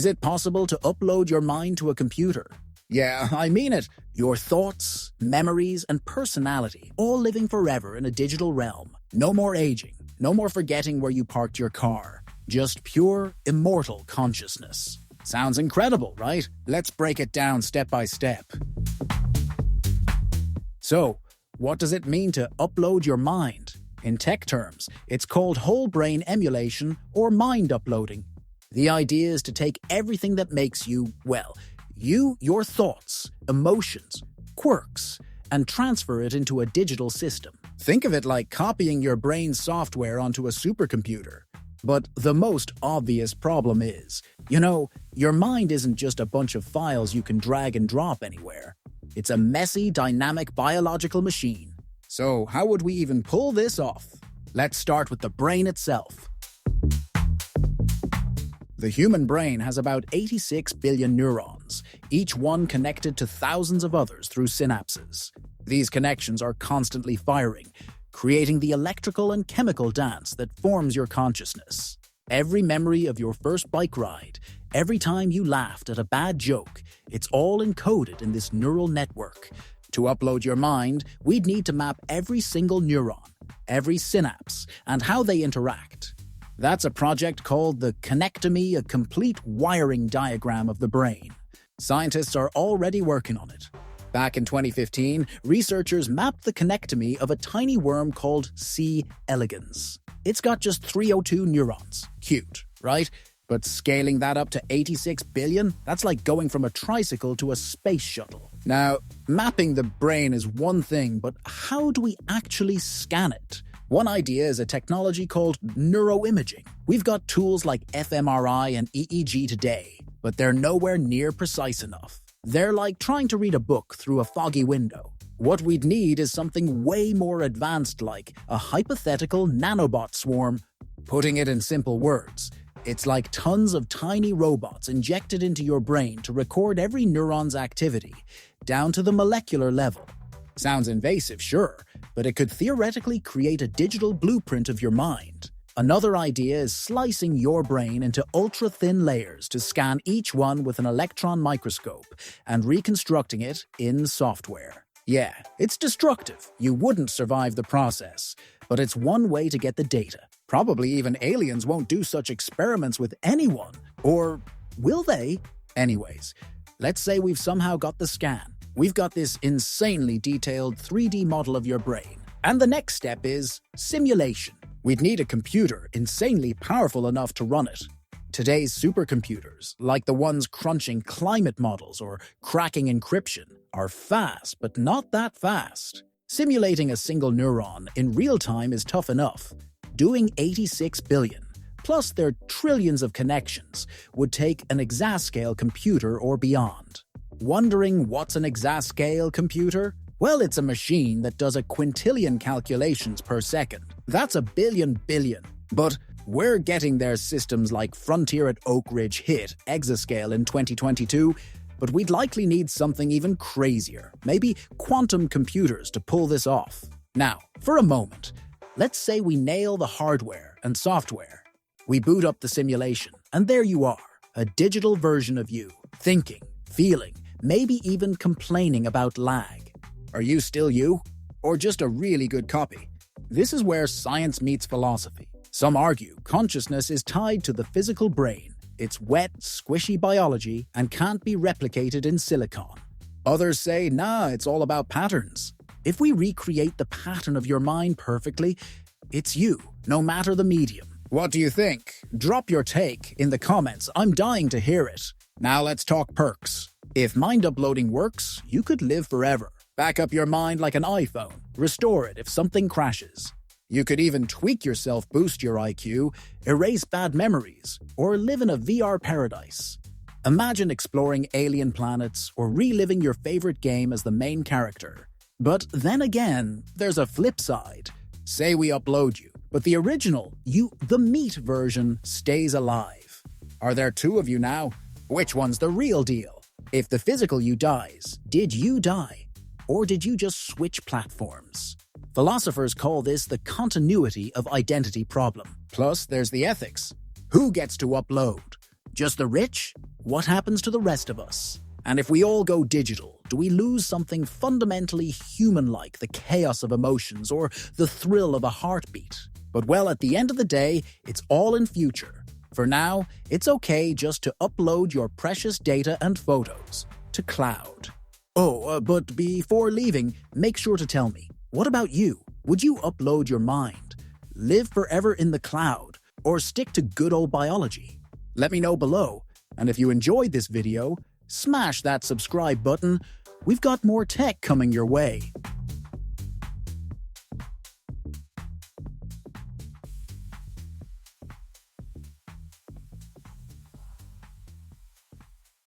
Is it possible to upload your mind to a computer? Yeah, I mean it. Your thoughts, memories, and personality all living forever in a digital realm. No more aging, no more forgetting where you parked your car. Just pure, immortal consciousness. Sounds incredible, right? Let's break it down step by step. So, what does it mean to upload your mind? In tech terms, it's called whole brain emulation or mind uploading. The idea is to take everything that makes you, well, your thoughts, emotions, quirks, and transfer it into a digital system. Think of it like copying your brain's software onto a supercomputer. But the most obvious problem is, your mind isn't just a bunch of files you can drag and drop anywhere. It's a messy, dynamic biological machine. So how would we even pull this off? Let's start with the brain itself. The human brain has about 86 billion neurons, each one connected to thousands of others through synapses. These connections are constantly firing, creating the electrical and chemical dance that forms your consciousness. Every memory of your first bike ride, every time you laughed at a bad joke, it's all encoded in this neural network. To upload your mind, we'd need to map every single neuron, every synapse, and how they interact. That's a project called the connectomy, a complete wiring diagram of the brain. Scientists are already working on it. Back in 2015, researchers mapped the connectomy of a tiny worm called C. elegans. It's got just 302 neurons. Cute, right? But scaling that up to 86 billion, that's like going from a tricycle to a space shuttle. Now, mapping the brain is one thing, but how do we actually scan it? One idea is a technology called neuroimaging. We've got tools like fMRI and EEG today, but they're nowhere near precise enough. They're like trying to read a book through a foggy window. What we'd need is something way more advanced, like a hypothetical nanobot swarm. Putting it in simple words, it's like tons of tiny robots injected into your brain to record every neuron's activity, down to the molecular level. Sounds invasive, sure, but it could theoretically create a digital blueprint of your mind. Another idea is slicing your brain into ultra-thin layers to scan each one with an electron microscope and reconstructing it in software. Yeah, it's destructive. You wouldn't survive the process, but it's one way to get the data. Probably even aliens won't do such experiments with anyone. Or will they? Anyways, let's say we've somehow got the scan. We've got this insanely detailed 3D model of your brain. And the next step is simulation. We'd need a computer insanely powerful enough to run it. Today's supercomputers, like the ones crunching climate models or cracking encryption, are fast, but not that fast. Simulating a single neuron in real time is tough enough. Doing 86 billion, plus their trillions of connections, would take an exascale computer or beyond. Wondering what's an exascale computer? Well, it's a machine that does a quintillion calculations per second. That's a billion. But we're getting their systems like Frontier at Oak Ridge hit exascale in 2022, but we'd likely need something even crazier, maybe quantum computers to pull this off. Now, for a moment, let's say we nail the hardware and software. We boot up the simulation, and there you are, a digital version of you, thinking, feeling, maybe even complaining about lag. Are you still you? Or just a really good copy? This is where science meets philosophy. Some argue consciousness is tied to the physical brain. It's wet, squishy biology and can't be replicated in silicon. Others say, nah, it's all about patterns. If we recreate the pattern of your mind perfectly, it's you, no matter the medium. What do you think? Drop your take in the comments. I'm dying to hear it. Now let's talk perks. If mind uploading works, you could live forever. Back up your mind like an iPhone. Restore it if something crashes. You could even tweak yourself, boost your IQ, erase bad memories, or live in a VR paradise. Imagine exploring alien planets or reliving your favorite game as the main character. But then again, there's a flip side. Say we upload you, but the original, the meat version, stays alive. Are there two of you now? Which one's the real deal? If the physical you dies, did you die? Or did you just switch platforms? Philosophers call this the continuity of identity problem. Plus, there's the ethics. Who gets to upload? Just the rich? What happens to the rest of us? And if we all go digital, do we lose something fundamentally human-like, the chaos of emotions or the thrill of a heartbeat? But well, at the end of the day, it's all in future. For now, it's okay just to upload your precious data and photos to cloud. But before leaving, make sure to tell me, what about you? Would you upload your mind, live forever in the cloud, or stick to good old biology? Let me know below, and if you enjoyed this video, smash that subscribe button. We've got more tech coming your way.